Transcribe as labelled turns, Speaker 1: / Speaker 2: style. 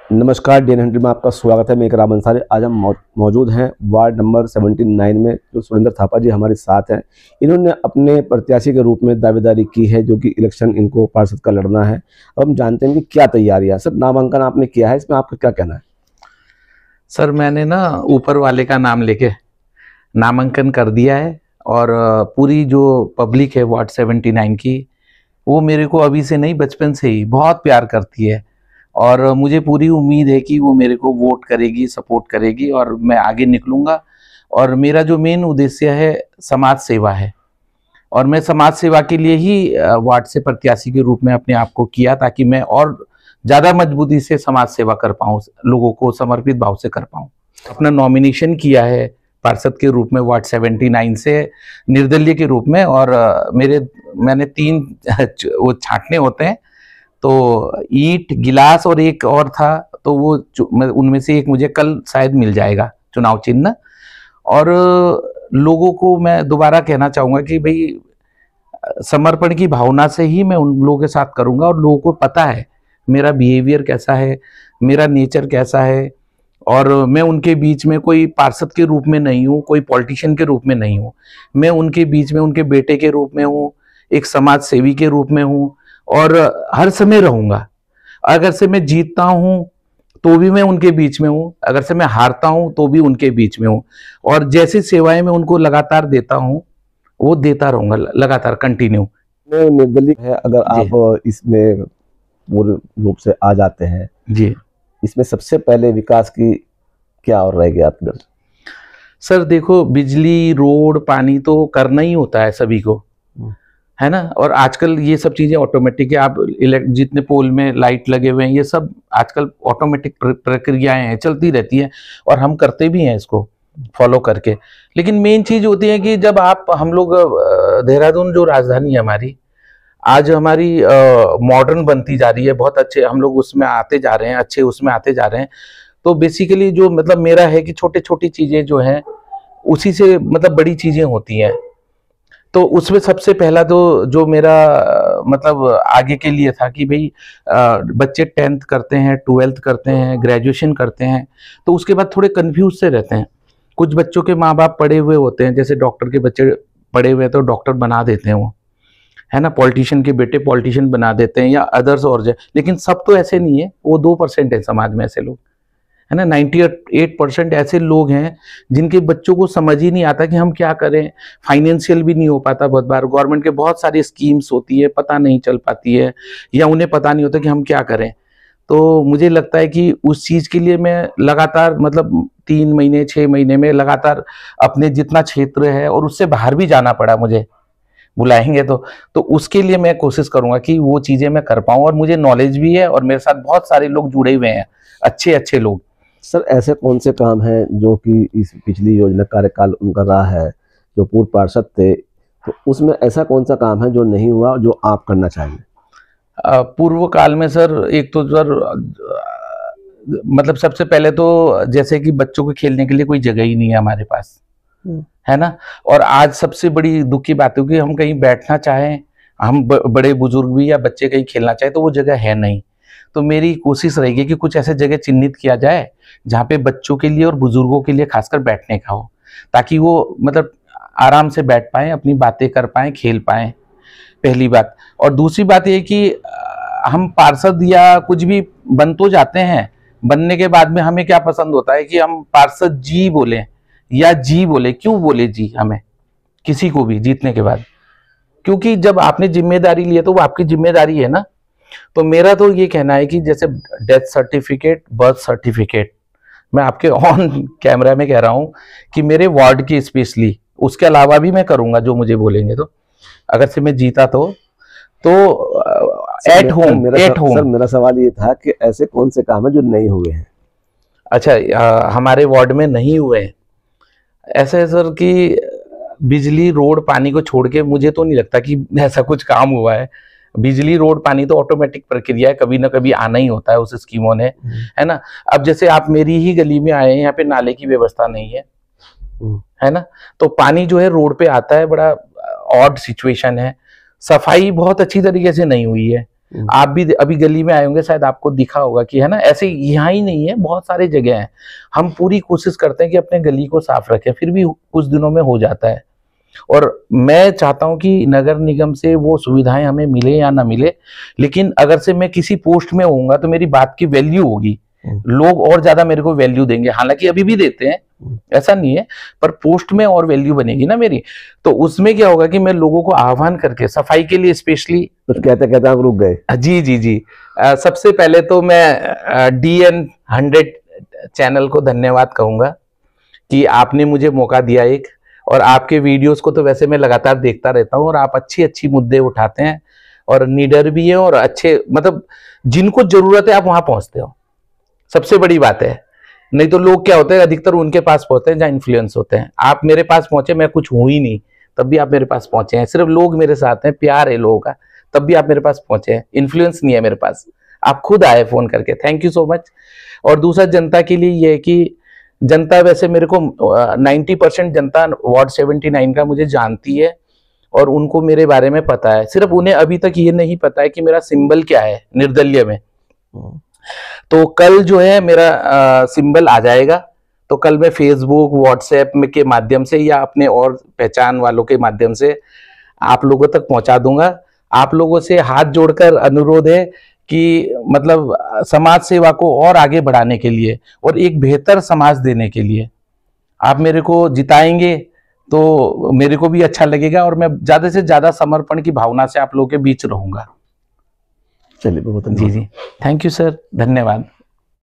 Speaker 1: नमस्कार, DN100 में आपका स्वागत है। मैं इकराम अंसारी। आज हम मौजूद हैं वार्ड नंबर 79 में, जो सुरेंद्र थापा जी हमारे साथ हैं। इन्होंने अपने प्रत्याशी के रूप में दावेदारी की है, जो कि इलेक्शन इनको पार्षद का लड़ना है। अब हम जानते हैं कि क्या तैयारियां। सर, नामांकन आपने किया है, इसमें आपका क्या कहना है?
Speaker 2: सर, मैंने ना ऊपर वाले का नाम लेके नामांकन कर दिया है और पूरी जो पब्लिक है वार्ड 79 की, वो मेरे को अभी से नहीं, बचपन से ही बहुत प्यार करती है और मुझे पूरी उम्मीद है कि वो मेरे को वोट करेगी, सपोर्ट करेगी और मैं आगे निकलूंगा। और मेरा जो मेन उद्देश्य है समाज सेवा है और मैं समाज सेवा के लिए ही वार्ड से प्रत्याशी के रूप में अपने आप को किया, ताकि मैं और ज़्यादा मजबूती से समाज सेवा कर पाऊँ, लोगों को समर्पित भाव से कर पाऊँ। अपना नॉमिनेशन किया है पार्षद के रूप में वार्ड 79 से, निर्दलीय के रूप में। और मैंने 3 वो छांटने होते हैं, तो ईंट, गिलास और एक और था, तो वो उनमें से एक मुझे कल शायद मिल जाएगा चुनाव चिन्ह। और लोगों को मैं दोबारा कहना चाहूँगा कि भाई, समर्पण की भावना से ही मैं उन लोगों के साथ करूँगा और लोगों को पता है मेरा बिहेवियर कैसा है, मेरा नेचर कैसा है। और मैं उनके बीच में कोई पार्षद के रूप में नहीं हूँ, कोई पॉलिटिशियन के रूप में नहीं हूँ। मैं उनके बीच में उनके बेटे के रूप में हूँ, एक समाज सेवी के रूप में हूँ और हर समय रहूँगा। अगर से मैं जीतता हूँ तो भी मैं उनके बीच में हूँ, अगर से मैं हारता हूँ तो भी उनके बीच में हूँ। और जैसी सेवाएं मैं उनको लगातार देता हूँ, वो देता रहूँगा लगातार, कंटिन्यू।
Speaker 1: निर्दलीय है, अगर आप इसमें पूर्ण रूप से आ जाते हैं
Speaker 2: जी,
Speaker 1: इसमें सबसे पहले विकास की क्या और रहेगी आपकी तरफ?
Speaker 2: सर देखो, बिजली, रोड, पानी तो करना ही होता है सभी को, है ना। और आजकल ये सब चीज़ें ऑटोमेटिक है। आप जितने पोल में लाइट लगे हुए हैं, ये सब आजकल ऑटोमेटिक प्रक्रियाएं हैं, चलती रहती हैं और हम करते भी हैं इसको फॉलो करके। लेकिन मेन चीज़ होती है कि जब हम लोग देहरादून जो राजधानी है हमारी, आज हमारी मॉडर्न बनती जा रही है, बहुत अच्छे हम लोग उसमें आते जा रहे हैं, अच्छे उसमें आते जा रहे हैं। तो बेसिकली जो मतलब मेरा है कि छोटी छोटी चीज़ें जो हैं, उसी से मतलब बड़ी चीज़ें होती हैं। तो उसमें सबसे पहला तो जो मेरा मतलब आगे के लिए था कि भाई, बच्चे 10th करते हैं, 12th करते हैं, ग्रेजुएशन करते हैं, तो उसके बाद थोड़े कंफ्यूज से रहते हैं। कुछ बच्चों के माँ बाप पढ़े हुए होते हैं, जैसे डॉक्टर के बच्चे पढ़े हुए हैं तो डॉक्टर बना देते हैं वो, है ना। पॉलिटिशियन के बेटे पॉलिटिशियन बना देते हैं या अदर्स और लेकिन सब तो ऐसे नहीं है, वो 2% है समाज में ऐसे लोग, है ना। 98% ऐसे लोग हैं जिनके बच्चों को समझ ही नहीं आता कि हम क्या करें। फाइनेंशियल भी नहीं हो पाता, बहुत बार गवर्नमेंट के बहुत सारी स्कीम्स होती है, पता नहीं चल पाती है, या उन्हें पता नहीं होता कि हम क्या करें। तो मुझे लगता है कि उस चीज़ के लिए मैं लगातार मतलब 3 महीने 6 महीने में लगातार अपने जितना क्षेत्र है और उससे बाहर भी जाना पड़ा मुझे, बुलाएंगे तो उसके लिए मैं कोशिश करूंगा कि वो चीज़ें मैं कर पाऊँ। और मुझे नॉलेज भी है और मेरे साथ बहुत सारे लोग जुड़े हुए हैं, अच्छे अच्छे लोग।
Speaker 1: सर, ऐसे कौन से काम हैं जो कि इस पिछली योजना कार्यकाल उनका रहा है, जो पूर्व पार्षद थे, तो उसमें ऐसा कौन सा काम है जो नहीं हुआ, जो आप करना चाहेंगे?
Speaker 2: पूर्व काल में सर, एक तो सर मतलब सबसे पहले तो जैसे कि बच्चों के खेलने के लिए कोई जगह ही नहीं है हमारे पास, है ना। और आज सबसे बड़ी दुख की बात है कि हम कहीं बैठना चाहें, हम बड़े बुजुर्ग भी या बच्चे कहीं खेलना चाहे, तो वो जगह है नहीं। तो मेरी कोशिश रहेगी कि कुछ ऐसे जगह चिन्हित किया जाए जहाँ पे बच्चों के लिए और बुजुर्गों के लिए खासकर बैठने का हो, ताकि वो मतलब आराम से बैठ पाएँ, अपनी बातें कर पाएँ, खेल पाएँ, पहली बात। और दूसरी बात ये कि हम पार्षद या कुछ भी बन तो जाते हैं, बनने के बाद में हमें क्या पसंद होता है कि हम पार्षद जी बोले या जी बोले। क्यों बोले जी हमें, किसी को भी जीतने के बाद? क्योंकि जब आपने जिम्मेदारी ली है तो वो आपकी जिम्मेदारी है ना। तो मेरा तो ये कहना है कि जैसे डेथ सर्टिफिकेट, बर्थ सर्टिफिकेट, मैं आपके ऑन कैमरा में कह रहा हूँ कि मेरे वार्ड की स्पेशली, उसके अलावा भी मैं करूंगा जो मुझे बोलेंगे। तो अगर से मैं जीता तो एट होम
Speaker 1: सर, मेरा सवाल ये था कि ऐसे कौन से काम है जो नहीं हुए हैं?
Speaker 2: अच्छा, हमारे वार्ड में नहीं हुए हैं ऐसे है सर कि बिजली, रोड, पानी को छोड़ के मुझे तो नहीं लगता कि ऐसा कुछ काम हुआ है। बिजली, रोड, पानी तो ऑटोमेटिक प्रक्रिया है, कभी ना कभी आना ही होता है उस स्कीमों ने, है ना। अब जैसे आप मेरी ही गली में आए हैं, यहाँ पे नाले की व्यवस्था नहीं है ना। तो पानी जो है रोड पे आता है, बड़ा ऑड सिचुएशन है। सफाई बहुत अच्छी तरीके से नहीं हुई है, आप भी अभी गली में आए होंगे, शायद आपको दिखा होगा कि है ना, ऐसे यहाँ ही नहीं है, बहुत सारे जगह हैं। हम पूरी कोशिश करते हैं कि अपने गली को साफ रखें, फिर भी कुछ दिनों में हो जाता है। और मैं चाहता हूं कि नगर निगम से वो सुविधाएं हमें मिले या ना मिले, लेकिन अगर से मैं किसी पोस्ट में होऊंगा तो मेरी बात की वैल्यू होगी, लोग और ज्यादा मेरे को वैल्यू देंगे। हालांकि अभी भी देते हैं, ऐसा नहीं है, पर पोस्ट में और वैल्यू बनेगी ना मेरी। तो उसमें क्या होगा कि मैं लोगों को आह्वान करके सफाई के लिए स्पेशली
Speaker 1: कुछ कहते आप रुक गए।
Speaker 2: जी जी जी। सबसे पहले तो मैं DN100 चैनल को धन्यवाद कहूंगा कि आपने मुझे मौका दिया एक, और आपके वीडियोस को तो वैसे मैं लगातार देखता रहता हूं, और आप अच्छी अच्छी मुद्दे उठाते हैं और निडर भी हैं, और अच्छे मतलब जिनको जरूरत है आप वहां पहुंचते हो, सबसे बड़ी बात है। नहीं तो लोग क्या होते हैं, अधिकतर उनके पास पहुंचते हैं जहां इन्फ्लुएंस होते हैं। आप मेरे पास पहुंचे, मैं कुछ हूं ही नहीं, तब भी आप मेरे पास पहुंचे हैं। सिर्फ लोग मेरे साथ हैं, प्यार है लोगों का, तब भी आप मेरे पास पहुंचे हैं। इन्फ्लुएंस नहीं है मेरे पास, आप खुद आए फोन करके, थैंक यू सो मच। और दूसरा जनता के लिए यह है कि जनता वैसे मेरे को 90% जनता वार्ड 79 का मुझे जानती है, और उनको मेरे बारे में पता है। सिर्फ उन्हें अभी तक ये नहीं पता है कि मेरा सिंबल क्या है निर्दलीय में। तो कल जो है मेरा सिंबल आ जाएगा, तो कल मैं फेसबुक व्हाट्सएप में के माध्यम से या अपने और पहचान वालों के माध्यम से आप लोगों तक पहुंचा दूंगा। आप लोगों से हाथ जोड़कर अनुरोध है कि मतलब समाज सेवा को और आगे बढ़ाने के लिए और एक बेहतर समाज देने के लिए आप मेरे को जिताएंगे तो मेरे को भी अच्छा लगेगा, और मैं ज्यादा से ज्यादा समर्पण की भावना से आप लोगों के बीच रहूंगा।
Speaker 1: चलिए बहुत
Speaker 2: जी जी, थैंक यू सर, धन्यवाद।